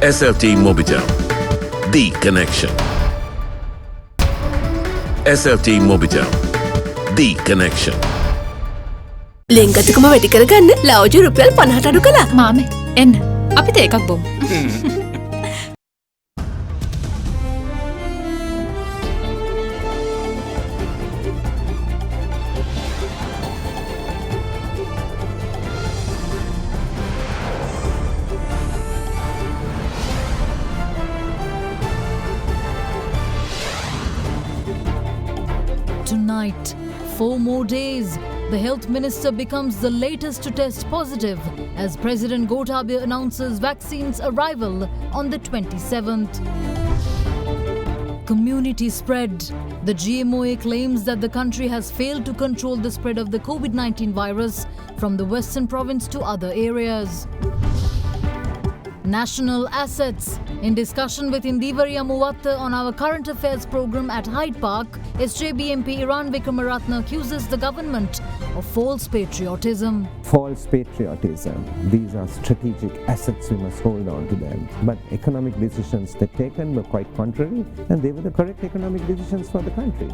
SLT Mobitel, the connection. SLT Mobitel, the connection. ලෙන්ගතුකම වැඩි කරගන්න ලව්ජු රුපියල් 50ට අඩු කළා. මාමේ එන්න අපිට එකක් බොමු. Tonight, 4 more days, the health minister becomes the latest to test positive as President Gotabaya announces vaccines arrival on the 27th. Community spread. The GMOA claims that the country has failed to control the spread of the COVID-19 virus from the western province to other areas. National assets. In discussion with Indivaria Muwatta on our current affairs program at Hyde Park, SJB MP Iran Vikramaratne accuses the government of false patriotism. False patriotism. These are strategic assets, we must hold on to them. But economic decisions they've taken were quite contrary, and they were the correct economic decisions for the country.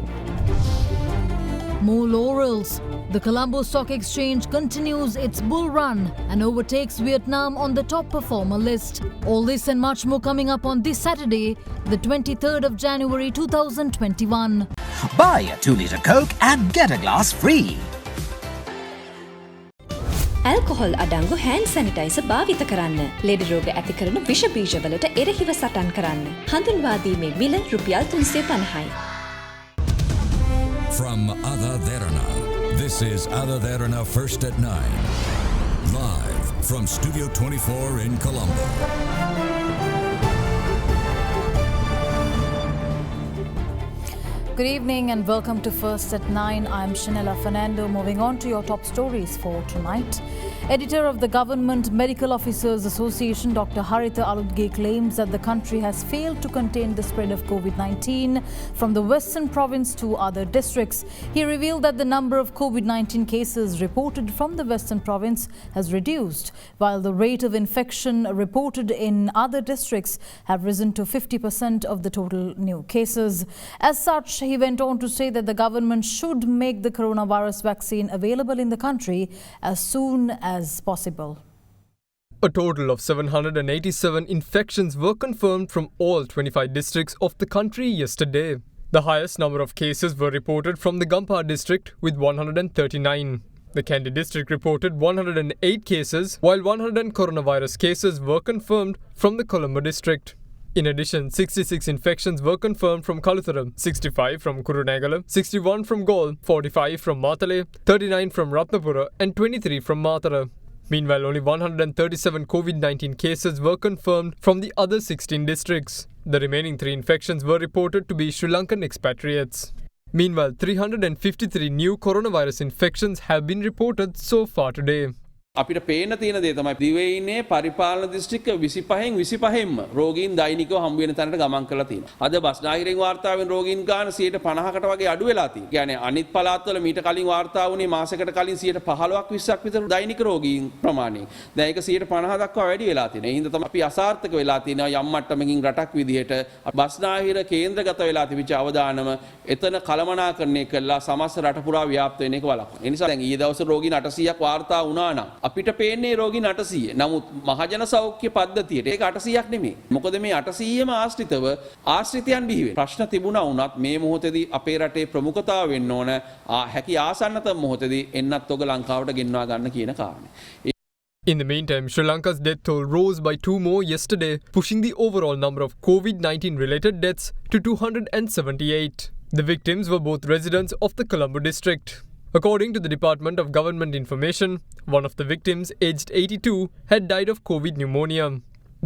More laurels. The Colombo Stock Exchange continues its bull run and overtakes Vietnam on the top performer list. All this and much more coming up on this Saturday, the 23rd of January 2021. Buy a 2-litre Coke and get a glass free. Alcohol අඩංගු hand sanitizer භාවිත කරන්න. ලෙඩ රෝග ඇති කරන විෂ බීජවලට එරෙහිව සටන් කරන්න. හඳුන්වා දීමේ මිල රුපියල් 350යි. From AdaDerana, this is AdaDerana First at 9. Live from Studio 24 in Colombo. Good evening and welcome to First at 9. I'm Shanella Fernando. Moving on to your top stories for tonight. Editor of the Government Medical Officers Association, Dr. Haritha Aludge, claims that the country has failed to contain the spread of COVID-19 from the western province to other districts. He revealed that the number of COVID-19 cases reported from the western province has reduced, while the rate of infection reported in other districts have risen to 50% of the total new cases. As such, he went on to say that the government should make the coronavirus vaccine available in the country as soon as possible. A total of 787 infections were confirmed from all 25 districts of the country yesterday. The highest number of cases were reported from the Gampar district with 139. The Kandy district reported 108 cases, while 100 coronavirus cases were confirmed from the Colombo district. In addition, 66 infections were confirmed from Kalutharam, 65 from Kurunegala, 61 from Galle, 45 from Matale, 39 from Ratnapura and 23 from Matara. Meanwhile, only 137 COVID-19 cases were confirmed from the other 16 districts. The remaining 3 infections were reported to be Sri Lankan expatriates. Meanwhile, 353 new coronavirus infections have been reported so far today. අපිට පේන තියෙන දේ තමයි දිවයිනේ පරිපාලන දිස්ත්‍රික්ක 25න් 25න්ම රෝගීන් දෛනිකව හම්බ වෙන තැනට ගමන් කරලා තියෙනවා. අද බස් නාහිරෙන් වාර්තා වෙන රෝගීන් ගාන 50කට වගේ අඩු වෙලා තියෙනවා. කියන්නේ අනිත් පළාත්වල මීට කලින් වාර්තා වුණේ මාසයකට කලින් 15ක් 20ක් විතර දෛනික රෝගීන් ප්‍රමාණය. දැන් ඒක 50 දක්වා වැඩි වෙලා තියෙනවා. ඒ හින්දා තමයි අපි අසාර්ථක වෙලා තියෙනවා යම් මට්ටමකින් රටක් විදිහට බස් නාහිර කේන්ද්‍රගත වෙලා තිබිච්ච අවදානම එතන කළමනාකරණය කළා සමස්ත රට පුරා ව්‍යාප්ත වෙන එක වළක්වන්න. ඒ නිසා දැන් ඊයේ දවසේ රෝගීන් 800ක් වාර්තා වුණා නම් අපිට පේන්නේ රෝගීන් 800. නමුත් මහජන සෞඛ්‍ය පද්ධතියට ඒක 800ක් නෙමෙයි. මොකද මේ 800ම ආශ්‍රිතව ආශ්‍රිතයන් බිහි වෙනවා. ප්‍රශ්න තිබුණා වුණත් මේ මොහොතේදී අපේ රටේ ප්‍රමුඛතාව වෙන්න ඕන හැකි ආසන්නතම මොහොතේදී එන්නත් ඔග ලංකාවට ගෙන්වා ගන්න කියන කාරණේ. In the meantime, Sri Lanka's death toll rose by 2 more yesterday, pushing the overall number of COVID-19 related deaths to 278. The victims were both residents of the Colombo district. According to the Department of Government Information, one of the victims, aged 82, had died of COVID pneumonia.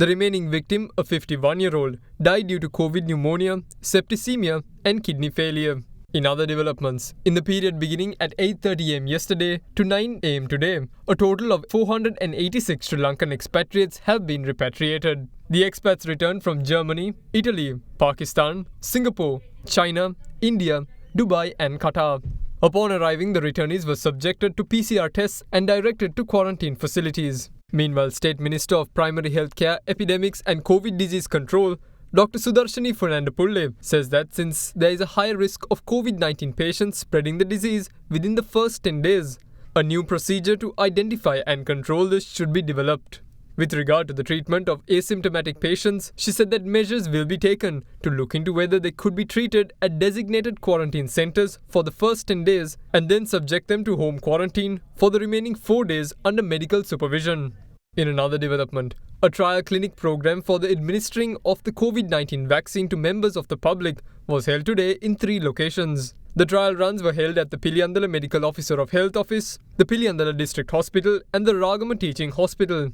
The remaining victim, a 51-year-old, died due to COVID pneumonia, septicemia and kidney failure. In other developments, in the period beginning at 8:30 am yesterday to 9 am today, a total of 486 Sri Lankan expatriates have been repatriated. The expats returned from Germany, Italy, Pakistan, Singapore, China, India, Dubai and Qatar. Upon arriving, the returnees were subjected to PCR tests and directed to quarantine facilities. Meanwhile, State Minister of Primary Healthcare, Epidemics and COVID Disease Control, Dr. Sudarshani Fernandopulle, says that since there is a high risk of COVID-19 patients spreading the disease within the first 10 days, a new procedure to identify and control this should be developed. With regard to the treatment of asymptomatic patients, she said that measures will be taken to look into whether they could be treated at designated quarantine centres for the first 10 days and then subject them to home quarantine for the remaining 4 days under medical supervision. In another development, a trial clinic program for the administering of the COVID-19 vaccine to members of the public was held today in 3 locations. The trial runs were held at the Piliyandala Medical Officer of Health Office, the Piliyandala District Hospital and the Ragama Teaching Hospital.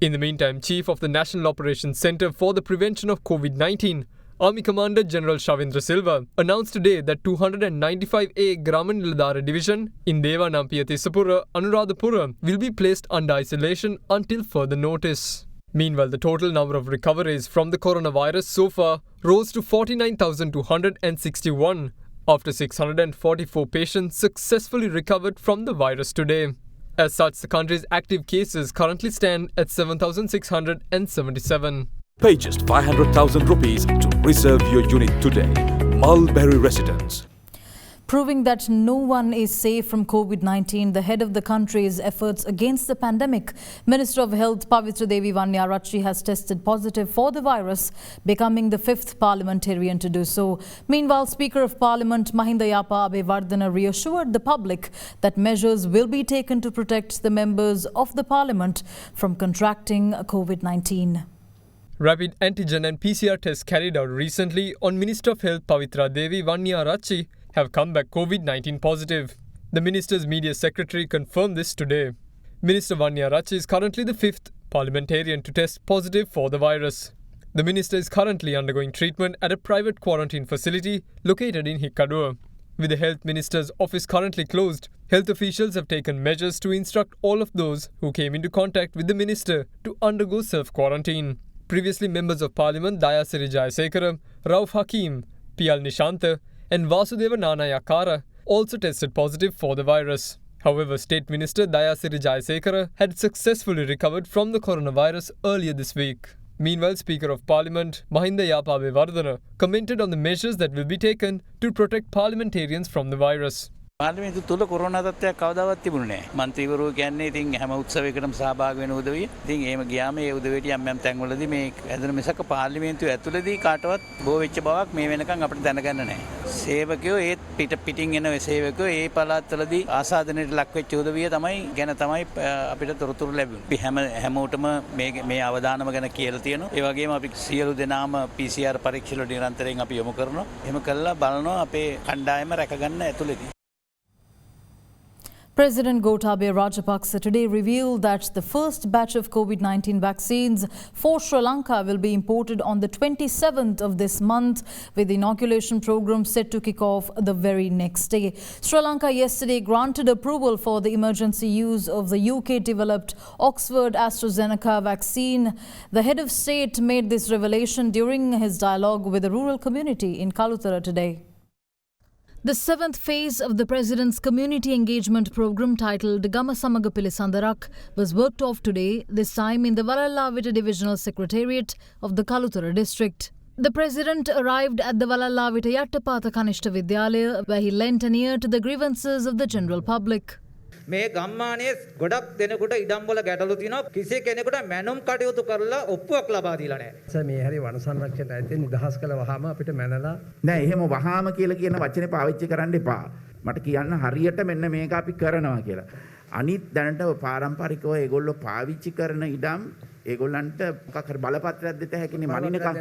In the meantime, Chief of the National Operations Centre for the Prevention of COVID-19, Army Commander General Shavindra Silva, announced today that 295A Grama Niladhara Division in Derana, Piyathissapura, Anuradhapura will be placed under isolation until further notice. Meanwhile, the total number of recoveries from the coronavirus so far rose to 49,261 after 644 patients successfully recovered from the virus today. As such, the country's active cases currently stand at 7,677. Pay just 500,000 rupees to reserve your unit today. Mulberry Residence. Proving that no one is safe from COVID-19, the head of the country's efforts against the pandemic, Minister of Health Pavitra Devi Vanniyarachchi has tested positive for the virus, becoming the 5th parliamentarian to do so. Meanwhile, Speaker of Parliament Mahinda Yapa Abeyewardena reassured the public that measures will be taken to protect the members of the parliament from contracting COVID-19. Rapid antigen and PCR tests carried out recently on Minister of Health Pavitra Devi Vanniyarachchi have come back COVID-19 positive. The minister's media secretary confirmed this today. Minister Vanniyarachchi is currently the 5th parliamentarian to test positive for the virus. The minister is currently undergoing treatment at a private quarantine facility located in Hikkaduwa. With the health minister's office currently closed, health officials have taken measures to instruct all of those who came into contact with the minister to undergo self-quarantine. Previously, members of parliament Dayasiri Jayasekara, Rauf Hakim, P.L. Nishantha and Vasudeva Nanayakara also tested positive for the virus. However, State Minister Dayasiri Jayasekara had successfully recovered from the coronavirus earlier this week. Meanwhile, Speaker of Parliament Mahinda Yapa Abeyewardena commented on the measures that will be taken to protect parliamentarians from the virus. පාර්ලිමේන්තු තුල corona තත්ත්වයක් කවදාවත් තිබුණේ නැහැ. മന്ത്രിවරු කියන්නේ ඉතින් හැම උත්සවයකටම සහභාගී වෙන උදවිය. ඉතින් එහෙම ගියාම ඒ උදවියට යම් යම් තැන්වලදී මේ ඇදෙන මිසක පාර්ලිමේන්තුව ඇතුළේදී කාටවත් බෝ වෙච්ච බවක් මේ වෙනකන් අපිට දැනගන්න නැහැ. සේවකයෝ ඒ පිටින් එන සේවකයෝ ඒ පළාත්වලදී ආසාදනයට ලක් වෙච්ච උදවිය තමයි ගැන තමයි අපිට තොරතුරු ලැබුණේ. අපි හැමෝටම මේ අවදානම ගැන කියලා තියෙනවා. ඒ වගේම අපි සියලු දෙනාම PCR පරීක්ෂණ වල නිරන්තරයෙන් අපි යොමු කරනවා. එහෙම කළා බලනවා අපේ කණ්ඩායම රැකගන්න ඇතුළේදී. President Gotabaya Rajapaksa today revealed that the first batch of COVID-19 vaccines for Sri Lanka will be imported on the 27th of this month, with the inoculation program set to kick off the very next day. Sri Lanka yesterday granted approval for the emergency use of the UK-developed Oxford AstraZeneca vaccine. The head of state made this revelation during his dialogue with the rural community in Kalutara today. The 7th phase of the President's community engagement program titled Gama Samaga Pilisandarak was worked off today, this time in the Valallavita Divisional Secretariat of the Kalutara district. The President arrived at the Valallavita Yattapatha Kanishta Vidyalaya, where he lent an ear to the grievances of the general public. මේ ගම්මානයේ ගොඩක් දෙනෙකුට ඉඩම් වල ගැටලු තියෙනවා කිසි කෙනෙකුට මැනුම් කටයුතු කරලා ඔප්පුවක් ලබා දීලා නැහැ. සර් මේ හැරි වන සංරක්ෂණයට ඇත්තේ නිදහස් කළ වහාම අපිට මැනලා නෑ එහෙම වහාම කියලා කියන වචනේ පාවිච්චි කරන්න එපා. මට කියන්න හරියට මෙන්න මේක අපි කරනවා කියලා. අනිත් දැනට පාරම්පරිකව ඒගොල්ලෝ පාවිච්චි කරන ඉඩම් ඒගොල්ලන්ට මොකක් හරි බලපත්‍රයක් දෙත හැකිනේ මනිනකම්.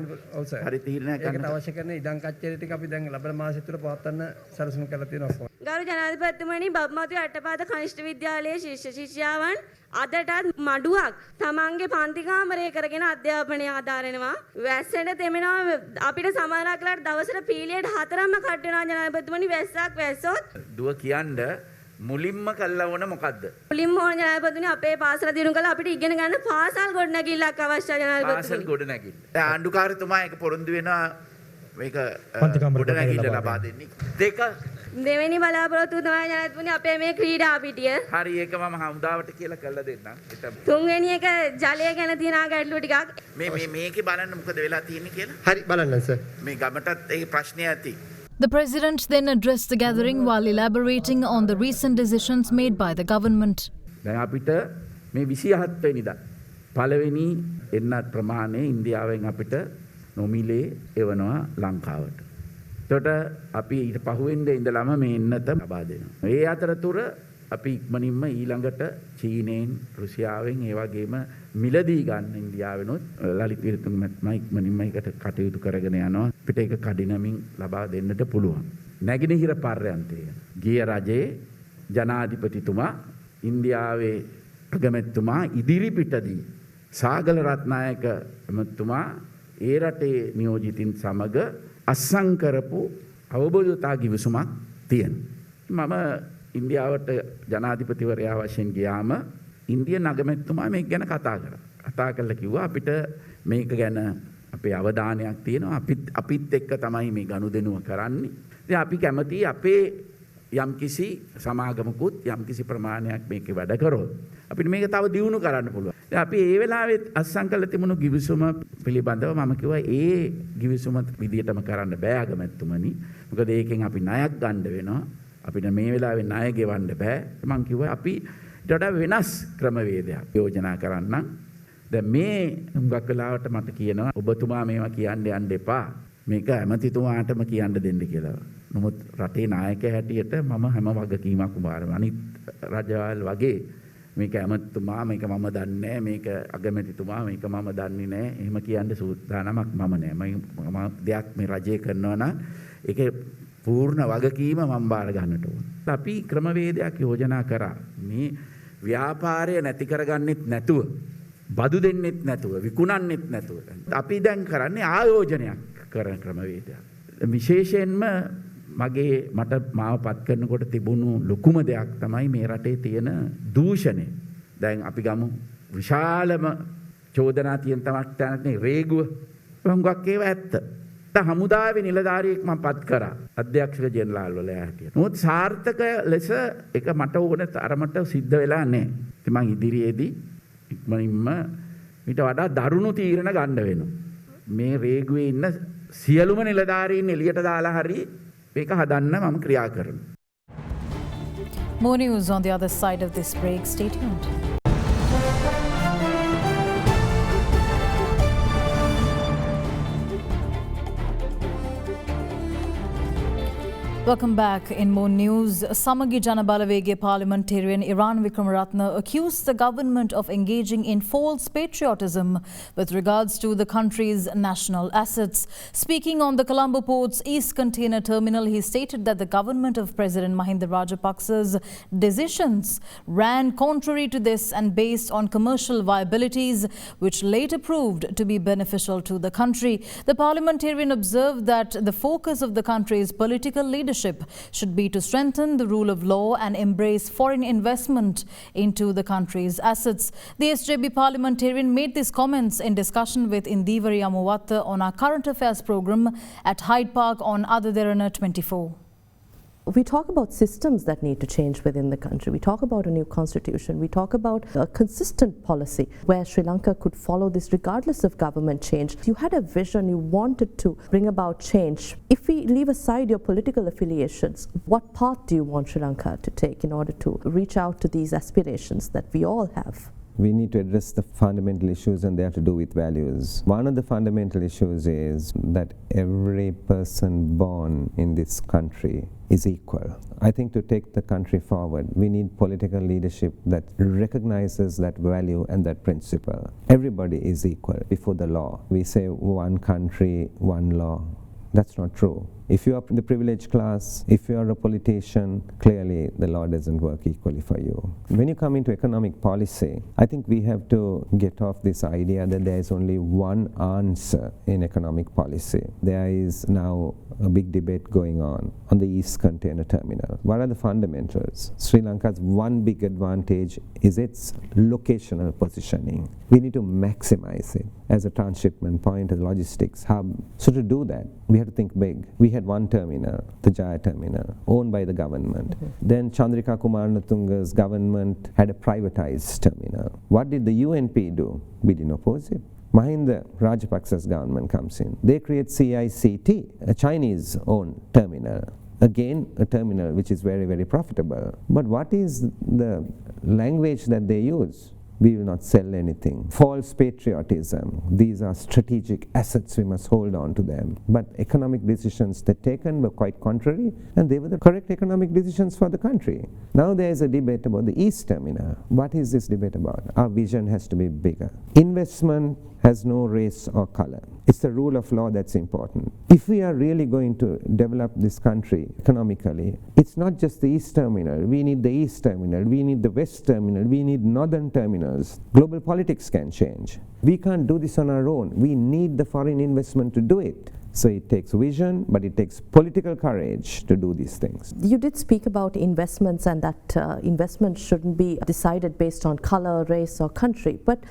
හරි තීරණයක් ගන්න. ඒකට අවශ්‍ය කරන ඉඩම් කච්චරි ටික අපි දැන් ලබන මාසෙ තුල පවත්වන්න සැලසුම් කරලා තියෙනවා. ගරු ජනාධිපතිතුමනි බබ්මතු යටපාත කනිෂ්ඨ විද්‍යාලයේ ශිෂ්‍ය ශිෂ්‍යාවන් අදටත් මඩුවක් තමන්ගේ පන්ති කාමරය කරගෙන අධ්‍යාපනය ආධාරනවා. වැස්සට තෙමෙනවා අපිට සමහරක් වෙලාවට දවසට පීලියට 4ක්ම කට් වෙනවා ජනාධිපතිතුමනි වැස්සක් වැස්සොත්. දුව කියන්න මුලින්ම කළා වුණ මොකද්ද? මුලින්ම ඕන ජනාධිපතිතුමනි අපේ පාසල දිනු කළා අපිට ඉගෙන ගන්න පාසල් ගොඩනැගිල්ලක් අවශ්‍යයි ජනාධිපතිතුමනි. පාසල් ගොඩනැගිල්ල. දැන් ආණ්ඩුකාරතුමා ඒක පොරොන්දු වෙනවා මේක ගොඩනැගිල්ල ලබා දෙන්නේ. දෙක දෙවෙනි බලාපොරොත්තුව තමයි ජනාධිපතිතුමනි අපේ මේ ක්‍රීඩා පිටිය. හරි ඒක මම හමුදාවට කියලා කළා දෙන්නම්. තුන්වෙනි එක ජලය ගැන තියෙන ගැටලුව ටිකක්. මේකේ බලන්න මොකද වෙලා තියෙන්නේ කියලා. හරි බලන්න සර්. මේ ගමටත් ඒ ප්‍රශ්නය ඇති. The president then addressed the gathering while elaborating on the recent decisions made by the government. දැන් අපිට මේ 27 වෙනිදා පළවෙනි එන්නත් ප්‍රමාණය ඉන්දියාවෙන් අපිට නොමිලේ එවනවා ලංකාවට. එතකොට අපි ඊට පහුවෙන්ද ඉඳලම මේ එන්නත ලබා දෙනවා. ඒ අතරතුර අපි ඉක්මනින්ම ඊළඟට චීනයෙන් රුසියාවෙන් ඒ වගේම මිලදී ගන්න ඉන්දියාවෙනොත් ලලිත් විරතුංග ඉක්මනින්ම ඒකට කටයුතු කරගෙන යනවා. අපිට ඒක කඩිනමින් ලබා දෙන්නට පුළුවන්. නැගෙනහිර පර්යන්තය ගිය රජයේ ජනාධිපතිතුමා ඉන්දියාවේ අගමැතිතුමා ඉදිරිපිටදී සාගල රත්නායක එමෙතුමා ඒ රටේ නියෝජිතින් සමග අත්සන් කරපු අවබෝධතා ගිවිසුමක් තියෙනවා. මම ඉන්දියාවට ජනාධිපතිවරයා වශයෙන් ගියාම ඉන්දියානු අගමැතිතුමා මේක ගැන කතා කරා. කතා කරලා කිව්වා අපිට මේක ගැන අපේ අවධානයක් තියෙනවා. අපිත් එක්ක තමයි මේ ගනුදෙනුව කරන්නේ. ඉතින් අපි කැමති අපේ යම්කිසි සමාගමකුත් යම්කිසි ප්‍රමාණයක් මේකේ වැඩ කරොත් අපිට මේක තව දියුණු කරන්න පුළුවන්. අපි ඒ වෙලාවේ අත්සන් කළ තිබුණු ගිවිසුම පිළිබඳව මම කිව්වා ඒ ගිවිසුම විදියටම කරන්න බෑ අගමැතිතුමනි. මොකද ඒකෙන් අපි ණයක් ගන්න වෙනවා. අපිට මේ වෙලාවේ ණය ගෙවන්න බෑ. මම කිව්වා අපි ඊට වඩා වෙනස් ක්‍රමවේදයක් යෝජනා කරන්නම්. දැන් මේ හුඟක් වෙලාවට මට කියනවා ඔබතුමා මේවා කියන්න යන්න එපා. මේක ඇමතිතුමාටම කියන්න දෙන්න කියලා. නමුත් රටේ නායකයා හැටියට මම හැම වගකීමක් උභාරනවා. අනිත් රජවල් වගේ මේක ඇමතිතුමා මේක මම දන්නේ මේක අගමැතිතුමා මේක මම දන්නේ නැහැ. එහෙම කියන්න සූදානමක් මම නැහැ. මම දෙයක් මේ රජය කරනවා නම් ඒකේ පූර්ණ වගකීම මම බාර ගන්නට ඕන. අපි ක්‍රමවේදයක් යෝජනා කරා. මේ ව්‍යාපාරය නැති කරගන්නෙත් නැතුව බදු දෙන්නෙත් නැතුව විකුණන්නෙත් නැතුව අපි දැන් කරන්නේ ආයෝජනයක් කරන ක්‍රමවේදයක්. විශේෂයෙන්ම මට මාව පත් කරනකොට තිබුණු ලොකුම දෙයක් තමයි මේ රටේ තියෙන දූෂණය. දැන් අපි ගමු විශාලම චෝදනා තියෙන තමයි රේගුව. හුඟක් ඒවා ඇත්ත. හමුදාවේ නිලධාරියෙක් මම පත් කරා අධ්‍යක්ෂක ජෙනරාල් වල හැටියට. නමුත් සාර්ථක ලෙස ඒක මට ඕන තරමට සිද්ධ වෙලා නැහැ. ඉතින් මම ඉදිරියේදී ඉක්මනින්ම ඊට වඩා දරුණු තීරණ ගන්න වෙනවා. මේ රේගුවේ ඉන්න සියලුම නිලධාරීන් එළියට දාලා හරි මේක හදන්න මම ක්‍රියා කරනවා. More news on the other side of this break. Stay tuned. Welcome back. In more news, Samagi Janabalawege parliamentarian Iran Vikramaratne accused the government of engaging in false patriotism with regards to the country's national assets. Speaking on the Colombo Port's East Container Terminal, he stated that the government of President Mahinda Rajapaksa's decisions ran contrary to this and based on commercial viabilities, which later proved to be beneficial to the country. The parliamentarian observed that the focus of the country's political leadership should be to strengthen the rule of law and embrace foreign investment into the country's assets. The SJB parliamentarian made these comments in discussion with Indivari Amuwatta on our current affairs program at Hyde Park on AdaDerana 24. We talk about systems that need to change within the country. We talk about a new constitution. We talk about a consistent policy where Sri Lanka could follow this regardless of government change. You had a vision, you wanted to bring about change. If we leave aside your political affiliations, what path do you want Sri Lanka to take in order to reach out to these aspirations that we all have? We need to address the fundamental issues, and they have to do with values. One of the fundamental issues is that every person born in this country is equal. I think to take the country forward, we need political leadership that recognizes that value and that principle. Everybody is equal before the law. We say one country, one law. That's not true. If you are in the privileged class, if you are a politician, clearly the law doesn't work equally for you. When you come into economic policy, I think we have to get off this idea that there is only one answer in economic policy. There is now a big debate going on the East Container Terminal. What are the fundamentals? Sri Lanka's one big advantage is its locational positioning. We need to maximize it as a transshipment point, as a logistics hub. So to do that, we have to think big. We had had one terminal, the Jaya terminal, owned by the government. Then Chandrika Kumaratunga's government had a privatized terminal. What did the UNP do? We didn't oppose it. Mahinda Rajapaksa's government comes in. They create CICT, a Chinese-owned terminal. Again, a terminal which is very, very profitable. But what is the language that they use? We will not sell anything. False patriotism. These are strategic assets. We must hold on to them. But economic decisions they've taken were quite contrary, and they were the correct economic decisions for the country. Now there is a debate about the East Terminal. What is this debate about? Our vision has to be bigger. Investment has no race or color. It's the rule of law that's important. If we are really going to develop this country economically, it's not just the East Terminal. We need the East Terminal. We need the West Terminal. We need Northern terminals. Global politics can change. We can't do this on our own. We need the foreign investment to do it. So it takes vision, but it takes political courage to do these things. You did speak about investments and that investment shouldn't be decided based on color, race or country. But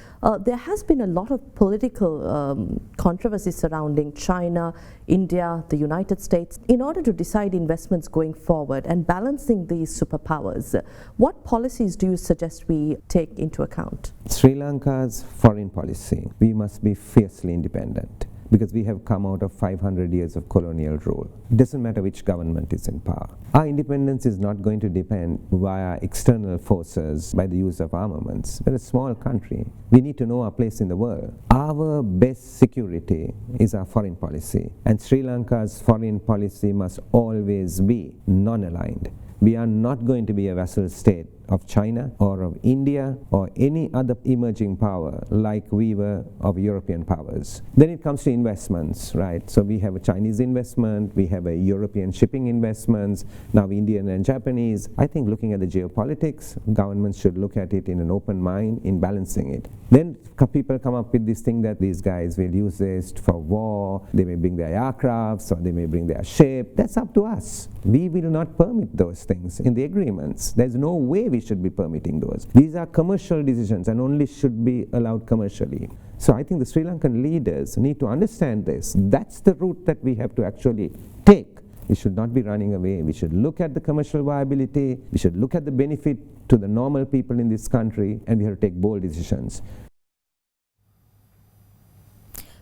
there has been a lot of political controversy surrounding China, India, the United States. In order to decide investments going forward and balancing these superpowers, what policies do you suggest we take into account? Sri Lanka's foreign policy, we must be fiercely independent, because we have come out of 500 years of colonial rule. It doesn't matter which government is in power. Our independence is not going to depend via external forces by the use of armaments. We're a small country. We need to know our place in the world. Our best security is our foreign policy, and Sri Lanka's foreign policy must always be non-aligned. We are not going to be a vassal state of China or of India or any other emerging power like we were of European powers. Then it comes to investments, right? So we have a Chinese investment, we have a European shipping investments, now Indian and Japanese. I think looking at the geopolitics, governments should look at it in an open mind in balancing it. Then people come up with this thing that these guys will use this for war, they may bring their aircrafts or they may bring their ship. That's up to us. We will not permit those things in the agreements. There's no way we should be permitting those. These are commercial decisions and only should be allowed commercially. So I think the Sri Lankan leaders need to understand this. That's the route that we have to actually take. We should not be running away. We should look at the commercial viability. We should look at the benefit to the normal people in this country, and we have to take bold decisions.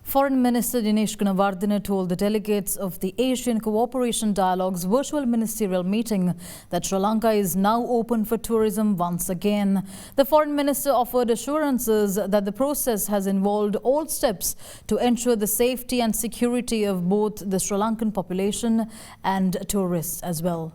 Foreign Minister Dinesh Gunawardena told the delegates of the Asian Cooperation Dialogue's virtual ministerial meeting that Sri Lanka is now open for tourism once again. The Foreign Minister offered assurances that the process has involved all steps to ensure the safety and security of both the Sri Lankan population and tourists as well.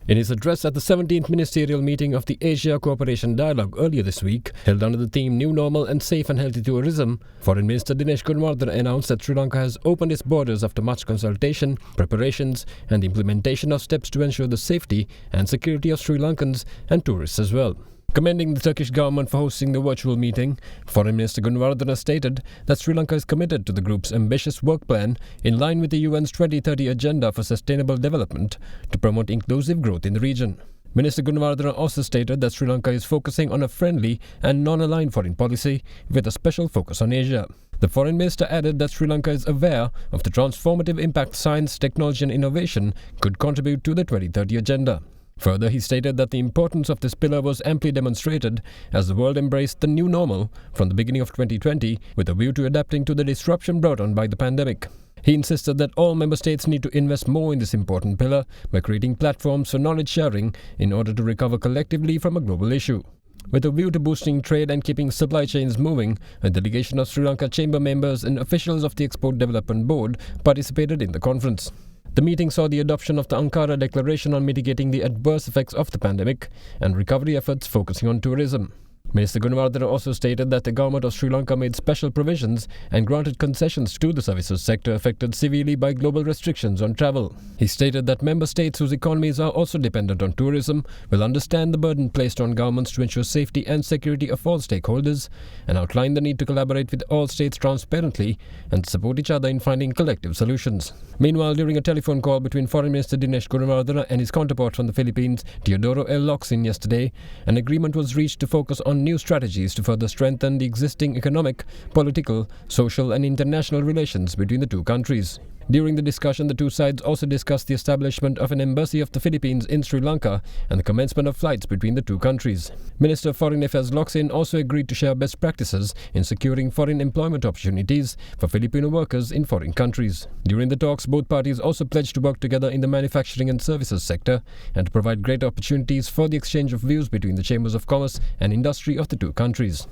In his address at the 17th Ministerial Meeting of the Asia Cooperation Dialogue earlier this week, held under the theme New Normal and Safe and Healthy Tourism, Foreign Minister Dinesh Gunawardena announced that Sri Lanka has opened its borders after much consultation, preparations and the implementation of steps to ensure the safety and security of Sri Lankans and tourists as well. Commending the Turkish government for hosting the virtual meeting, Foreign Minister Gunawardena stated that Sri Lanka is committed to the group's ambitious work plan in line with the UN's 2030 Agenda for Sustainable Development to promote inclusive growth in the region. Minister Gunawardena also stated that Sri Lanka is focusing on a friendly and non-aligned foreign policy with a special focus on Asia. The Foreign Minister added that Sri Lanka is aware of the transformative impact science, technology and innovation could contribute to the 2030 Agenda. Further, he stated that the importance of this pillar was amply demonstrated as the world embraced the new normal from the beginning of 2020 with a view to adapting to the disruption brought on by the pandemic. He insisted that all member states need to invest more in this important pillar by creating platforms for knowledge sharing in order to recover collectively from a global issue. With a view to boosting trade and keeping supply chains moving, a delegation of Sri Lanka Chamber members and officials of the Export Development Board participated in the conference. The meeting saw the adoption of the Ankara Declaration on mitigating the adverse effects of the pandemic and recovery efforts focusing on tourism. Minister Gunawardena also stated that the government of Sri Lanka made special provisions and granted concessions to the services sector affected severely by global restrictions on travel. He stated that member states whose economies are also dependent on tourism will understand the burden placed on governments to ensure safety and security of all stakeholders and outlined the need to collaborate with all states transparently and support each other in finding collective solutions. Meanwhile, during a telephone call between Foreign Minister Dinesh Gunawardena and his counterpart from the Philippines, Teodoro L. Locsin, yesterday, an agreement was reached to focus on new strategies to further strengthen the existing economic, political, social and international relations between the two countries. During the discussion, the two sides also discussed the establishment of an embassy of the Philippines in Sri Lanka and the commencement of flights between the two countries. Minister of Foreign Affairs Locsin also agreed to share best practices in securing foreign employment opportunities for Filipino workers in foreign countries. During the talks, both parties also pledged to work together in the manufacturing and services sector and to provide greater opportunities for the exchange of views between the chambers of commerce and industry of the two countries.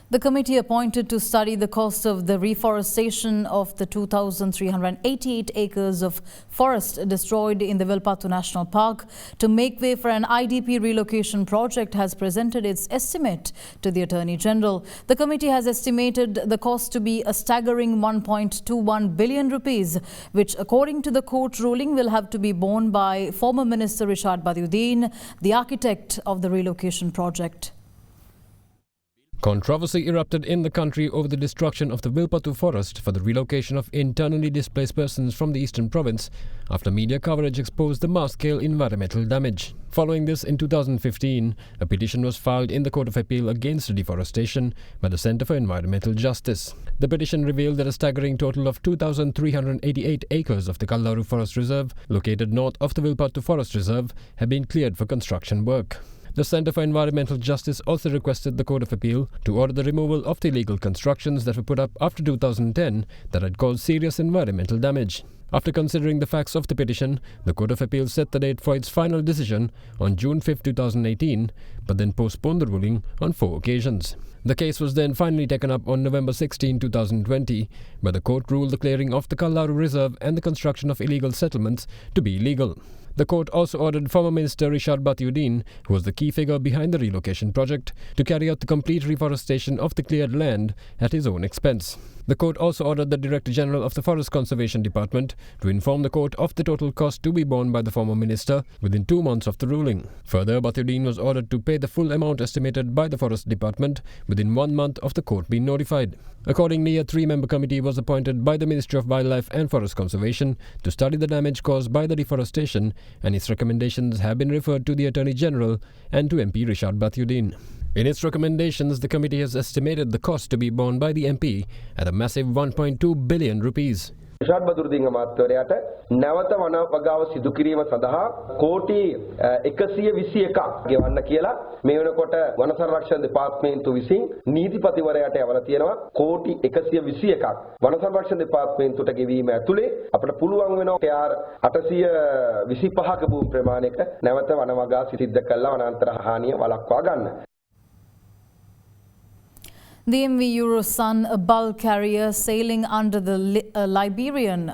The committee appointed to study the cost of the reforestation of the 2,388 acres of forest destroyed in the Vilpattu National Park to make way for an IDP relocation project has presented its estimate to the Attorney General. The committee has estimated the cost to be a staggering 1.21 billion rupees, which according to the court ruling will have to be borne by former Minister Rishad Badiuddin, the architect of the relocation project. Controversy erupted in the country over the destruction of the Vilpattu forest for the relocation of internally displaced persons from the eastern province after media coverage exposed the mass-scale environmental damage. Following this, in 2015, a petition was filed in the Court of Appeal against deforestation by the Centre for Environmental Justice. The petition revealed that a staggering total of 2,388 acres of the Kallaru Forest Reserve, located north of the Vilpattu Forest Reserve, had been cleared for construction work. The Centre for Environmental Justice also requested the Court of Appeal to order the removal of the illegal constructions that were put up after 2010 that had caused serious environmental damage. After considering the facts of the petition, the Court of Appeal set the date for its final decision on June 5, 2018, but then postponed the ruling on 4 occasions. The case was then finally taken up on November 16, 2020, where the court ruled the clearing of the Kallaru Reserve and the construction of illegal settlements to be illegal. The court also ordered former Minister Rishad Badiuddin, who was the key figure behind the relocation project, to carry out the complete reforestation of the cleared land at his own expense. The court also ordered the Director General of the Forest Conservation Department to inform the court of the total cost to be borne by the former minister within 2 months of the ruling. Further, Badiuddin was ordered to pay the full amount estimated by the Forest Department within 1 month of the court being notified. Accordingly, a 3-member committee was appointed by the Ministry of Wildlife and Forest Conservation to study the damage caused by the deforestation, and its recommendations have been referred to the Attorney General and to MP Rishad Badiuddin. In its recommendations, the committee has estimated the cost to be borne by the MP at a massive 1.2 billion rupees. Rishad බදුරුදීන් අමාත්‍යවරයාට නැවත වන වගාව සිදු කිරීම සඳහා කෝටි 121ක් ගෙවන්න කියලා මේ වෙනකොට වන සංරක්ෂණ දෙපාර්තමේන්තුව විසින් නීතිපතිවරයාට යවලා තියෙනවා කෝටි 121ක් වන සංරක්ෂණ දෙපාර්තමේන්තුවට ගෙවීම ඇතුලේ අපිට පුළුවන් වෙනවා KR 825ක භූමි ප්‍රමාණයක නැවත වන වගාව සිද්ධ කළා වනාන්තර හානිය වළක්වා ගන්න. The MV Eurosun, a bulk carrier sailing under the Liberian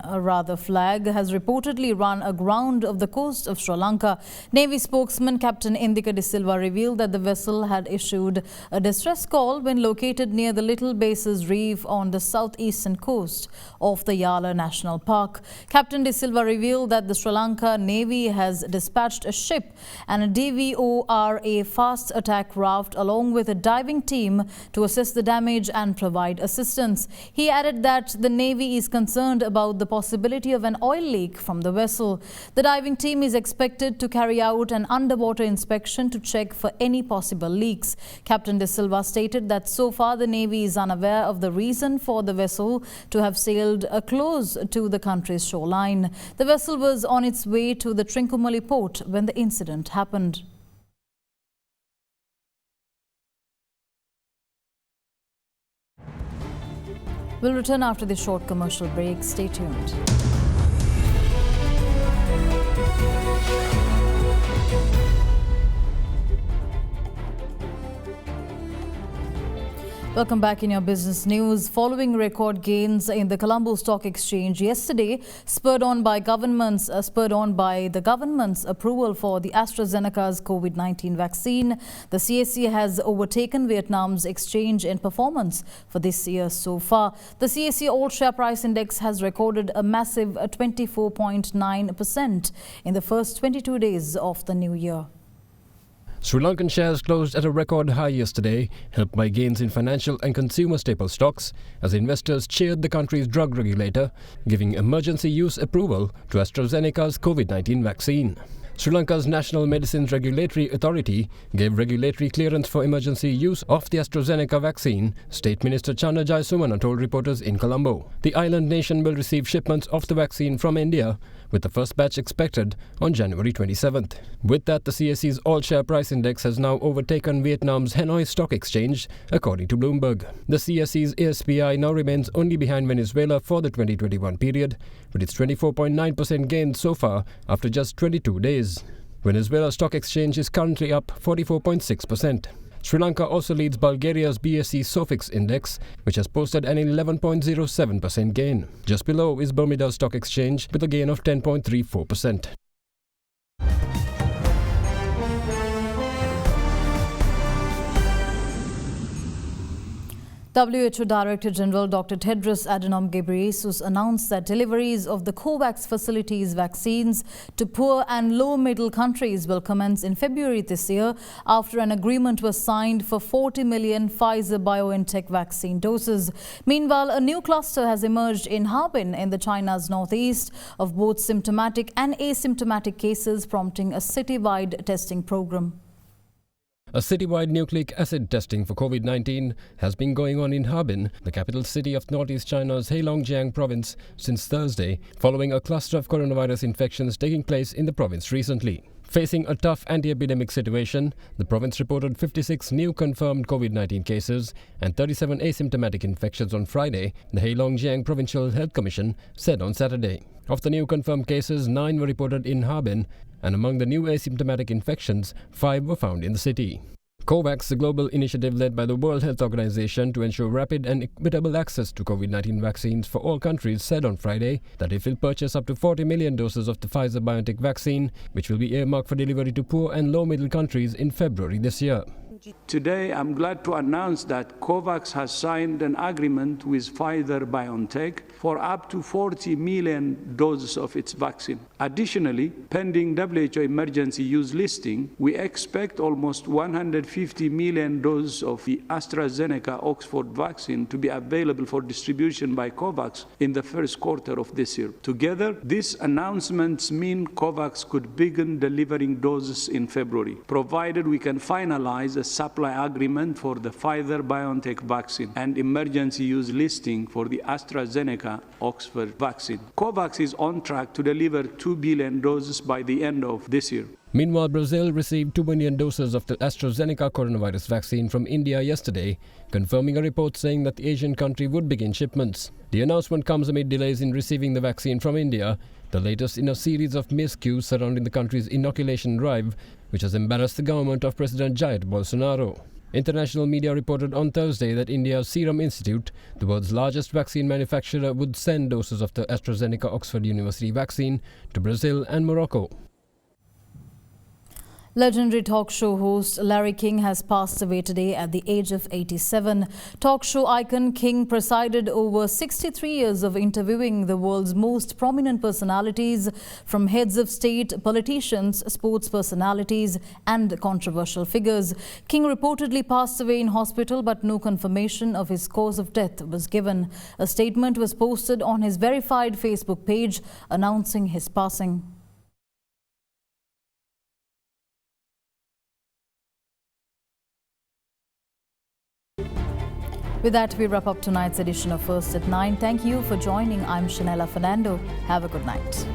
flag, has reportedly run aground off the coast of Sri Lanka. Navy spokesman Captain Indika De Silva revealed that the vessel had issued a distress call when located near the Little Bases Reef on the southeastern coast of the Yala National Park. Captain De Silva revealed that the Sri Lanka Navy has dispatched a ship and a DVORA fast attack raft along with a diving team to assist the damage and provide assistance. He added that the Navy is concerned about the possibility of an oil leak from the vessel. The diving team is expected to carry out an underwater inspection to check for any possible leaks. Captain De Silva stated that so far the Navy is unaware of the reason for the vessel to have sailed close to the country's shoreline. The vessel was on its way to the Trincomalee port when the incident happened. We'll return after this short commercial break. Stay tuned. Welcome back in your business news. Following record gains in the Colombo Stock Exchange yesterday, spurred on by the government's approval for the AstraZeneca's COVID-19 vaccine, the CAC has overtaken Vietnam's exchange in performance for this year so far. The CAC All Share Price Index has recorded a massive 24.9% in the first 22 days of the new year. Sri Lankan shares closed at a record high yesterday, helped by gains in financial and consumer staple stocks, as investors cheered the country's drug regulator, giving emergency use approval to AstraZeneca's COVID-19 vaccine. Sri Lanka's National Medicines Regulatory Authority gave regulatory clearance for emergency use of the AstraZeneca vaccine, State Minister Channa Jayasumana told reporters in Colombo. The island nation will receive shipments of the vaccine from India, with the first batch expected on January 27th. With that, the CSE's all-share price index has now overtaken Vietnam's Hanoi Stock Exchange, according to Bloomberg. The CSE's ASPI now remains only behind Venezuela for the 2021 period, with its 24.9% gain so far after just 22 days. Venezuela's stock exchange is currently up 44.6%. Sri Lanka also leads Bulgaria's BSE Sofix index, which has posted an 11.07% gain. Just below is Bermuda's stock exchange with a gain of 10.34%. WHO Director General Dr. Tedros Adhanom Ghebreyesus announced that deliveries of the COVAX facilities vaccines to poor and low-middle countries will commence in February this year after an agreement was signed for 40 million Pfizer-BioNTech vaccine doses. Meanwhile, a new cluster has emerged in Harbin in the China's northeast of both symptomatic and asymptomatic cases, prompting a citywide testing program. A citywide nucleic acid testing for COVID-19 has been going on in Harbin, the capital city of northeast China's Heilongjiang province, since Thursday, following a cluster of coronavirus infections taking place in the province recently. Facing a tough anti-epidemic situation, the province reported 56 new confirmed COVID-19 cases and 37 asymptomatic infections on Friday, the Heilongjiang Provincial Health Commission said on Saturday. Of the new confirmed cases, 9 were reported in Harbin, and among the new asymptomatic infections, 5 were found in the city. COVAX, a global initiative led by the World Health Organization to ensure rapid and equitable access to COVID-19 vaccines for all countries, said on Friday that it will purchase up to 40 million doses of the Pfizer-BioNTech vaccine, which will be earmarked for delivery to poor and low-middle countries in February this year. Today, I'm glad to announce that COVAX has signed an agreement with Pfizer-BioNTech for up to 40 million doses of its vaccine. Additionally, pending WHO emergency use listing, we expect almost 150 million doses of the AstraZeneca Oxford vaccine to be available for distribution by COVAX in the first quarter of this year. Together, these announcements mean COVAX could begin delivering doses in February, provided we can finalize a supply agreement for the Pfizer-BioNTech vaccine and emergency use listing for the AstraZeneca Oxford vaccine. COVAX is on track to deliver 2 billion doses by the end of this year. Meanwhile, Brazil received 2 million doses of the AstraZeneca coronavirus vaccine from India yesterday, confirming a report saying that the Asian country would begin shipments. The announcement comes amid delays in receiving the vaccine from India, the latest in a series of miscues surrounding the country's inoculation drive, which has embarrassed the government of President Jair Bolsonaro. International media reported on Thursday that India's Serum Institute, the world's largest vaccine manufacturer, would send doses of the AstraZeneca Oxford University vaccine to Brazil and Morocco. Legendary talk show host Larry King has passed away today at the age of 87. Talk show icon King presided over 63 years of interviewing the world's most prominent personalities, from heads of state, politicians, sports personalities and controversial figures. King reportedly passed away in hospital, but no confirmation of his cause of death was given. A statement was posted on his verified Facebook page announcing his passing. With that, we wrap up tonight's edition of First at 9. Thank you for joining. I'm Shanella Fernando. Have a good night.